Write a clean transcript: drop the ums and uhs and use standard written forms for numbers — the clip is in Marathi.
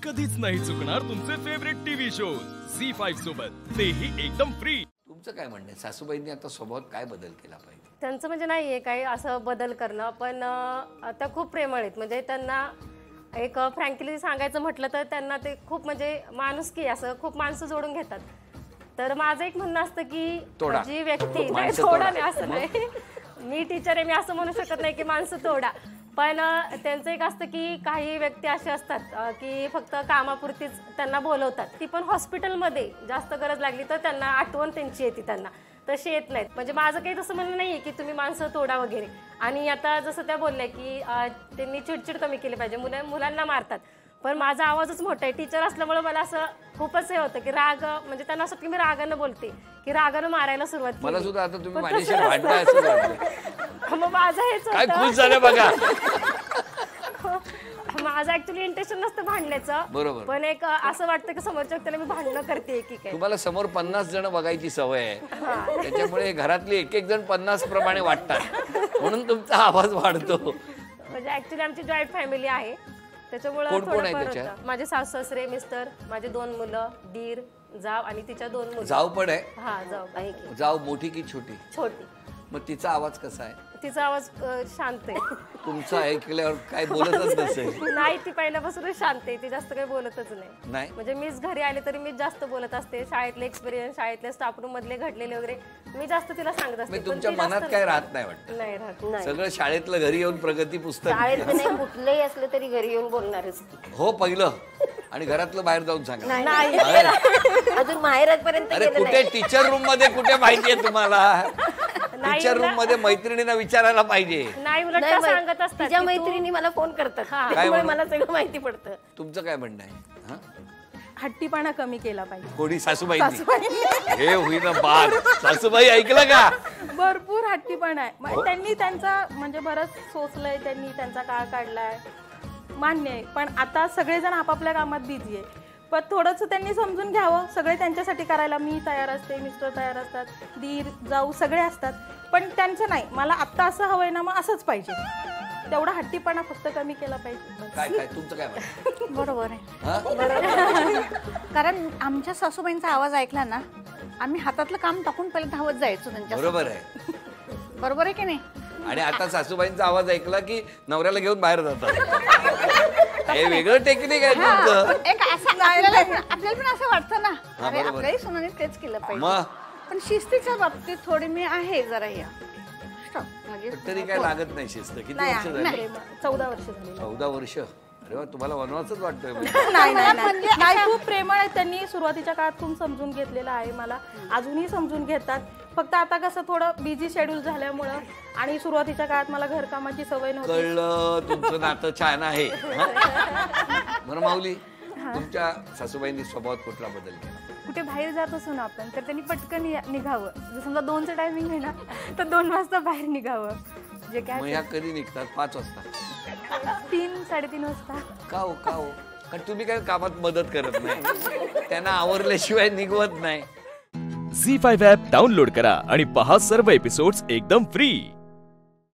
कधीच नाही चुकणार तुमचे फेवरेट टीव्ही शोज झी5 सोबत, तेही एकदम फ्री। तुमचं काय म्हणणं आहे, सासूबाईंनी आता स्वभावात काय बदल केला पाहिजे? त्यांचं म्हणजे नाहीये काही असं बदल करणं, पण आता खूप प्रेमळ आहेत. म्हणजे त्यांना एक फ्रँकली सांगायचं म्हटलं तर त्यांना ते खूप म्हणजे माणुसकी असं खूप माणसं जोडून घेतात. तर माझं एक म्हणणं असतं की जी व्यक्ती नाही थोडा नाही असं नाही, मी टीचर आहे, मी असं म्हणू शकत नाही की माणसं तोडा, पण त्यांचं एक असतं की काही व्यक्ती असे असतात की फक्त कामापुरतीच त्यांना बोलवतात, ती पण हॉस्पिटलमध्ये जास्त गरज लागली तर त्यांना आठवण त्यांची येते, त्यांना तशी येत नाहीत. म्हणजे माझं काही तसं म्हणणं नाही आहे की तुम्ही माणसं तोडा वगैरे. आणि आता जसं त्या बोलल्या की त्यांनी चिडचिड कमी केली पाहिजे, मुलांना मारतात, पण माझा आवाजच मोठा आहे. टीचर असल्यामुळे मला असं खूपच हे होतं की राग, म्हणजे त्यांना असं की मी रागानं बोलते की रागानं मारायला सुरुवात केली. मला सुद्धा आता तुम्ही माझ्याशी भांडताय असं वाटलं. मग माझं हेच काय खुश झालं बघा. माझं ऍक्च्युअली इंटेन्शन नसतं भांडण्याचं, बरोबर, पण एक असं वाटतं की समोरच्या व्यक्तीला मी भांडणं करते की काय. तुम्हाला समोर 50 जण बघायची सवय आहे, त्याच्यामुळे घरातली एक जण 50 प्रमाणे वाटतात, म्हणून तुमचा आवाज वाढतो. म्हणजे ऍक्च्युअली आमची जॉईंट फॅमिली आहे, त्याच्यामुळे माझे सासू सासरे, मिस्टर, माझे 2 मुलं, दीर, जाव आणि तिच्या 2 मुलं. जाव पण आहे? हा, जाव आहे. जाव मोठी की छोटी? छोटी. मग तिचा आवाज कसा आहे? तिचा आवाज शांत आहे. तुमचा ऐकल्यावर काय बोलतच नसेल? नाही, ती पहिल्यापासूनच शांत आहे, ती जास्त काही बोलतच नाही. म्हणजे मीच घरी आले तरी मी जास्त बोलत असते. शाळेतले एक्सपिरियन्स, शाळेतले स्टाफ रूम मधले घडलेले वगैरे मी जास्त तिला सांगत असते. तुमच्या मनात काय राहत नाही वाटतं? नाही राहत. सगळं शाळेतलं घरी येऊन प्रगती पुस्तक, शाळेत नाही कुठलंही असलं तरी घरी येऊन बोलणारच हो पहिलं, आणि घरातलं बाहेर जाऊन सांगा. नाही, अजून माहेरापर्यंत. अरे कुठे टीचर रूम मध्ये कुठे माहितीये तुम्हाला? टीचर रूम मध्ये मैत्रिणींना विचारायला पाहिजे. नाही, उलट सांगत असतात. तिच्या मैत्रिणी मला फोन करतात, त्यामुळे मला सगळं माहिती पडतं. तुमचं काय म्हणणं आहे? हट्टीपणा कमी केला पाहिजे. कोणी? सासूबाईंनी? हे होईना बाद. सासूबाई ऐकलं का? भरपूर हट्टीपणा आहे. त्यांनी त्यांचा म्हणजे बरंच सोचलंय, त्यांनी त्यांचा काळ काढलाय, मान्य आहे, पण आता सगळेजण आपापल्या कामात बिझी आहे. पण थोडंसं त्यांनी समजून घ्यावं, सगळे त्यांच्यासाठी करायला मी तयार असते, मिस्टर तयार असतात, दीर जाऊ सगळे असतात, पण त्यांचं नाही, मला आत्ता असं हवंय ना मग असंच पाहिजे. तेवढा हट्टीपणा फक्त कमी केला पाहिजे. काय काय तुमचं काय म्हणणं? बरोबर आहे. कारण आमच्या सासूबाईंचा आवाज ऐकला ना, आम्ही हातातलं काम टाकून पहिले धावत जायचो त्यांच्या. बरोबर आहे. बरोबर आहे की नाही? आणि आता सासूबाईंचा आवाज ऐकला की नवऱ्याला घेऊन बाहेर जातात. हे वेगळं टेक्निक आहे तुमचं. एक असं आपल्याला पण असं वाटतं ना, अरे आपल्याही सुनाने तेच केलं पाहिजे. पण शिस्तीच्या बाबतीत थोडी मी आहे जरा हे. तरी काय लागत नाही शिस्त. किती वर्ष झाली? 14 वर्ष झाली. 14 वर्ष? अरे वा, तुम्हाला वनवासच वाटतोय. नाही, खूप प्रेमळ आहे. त्यांनी सुरुवातीच्या काळात खूप समजून घेतलेलं आहे, मला अजूनही समजून घेतात. फक्त आता कसं थोडं बिझी शेड्यूल झाल्यामुळं आणि सुरुवातीच्या काळात मला घरकामाची सवय नव्हती. कळलं, तुमचं नातं छान आहे. बरं माऊली, तुमच्या सासूबाईंनी स्वभावात कुठला बदल केला? कुठे बाहेर जात असो ना आपण, तर त्यांनी पटकन निघावं. जर समजा 2चं टायमिंग आहे ना, तर 2 वाजता बाहेर निघावं. जे काय मग ह्या कधी निघतात? 5 वाजता? 3, 3:30 वाजता. का हो? का हो? कारण तुम्ही काय कामात मदत करत नाही, त्यांना आवरल्याशिवाय निघवत नाही. झी5 ॲप डाउनलोड करा आणि पहा सर्व एपिसोड्स एकदम फ्री.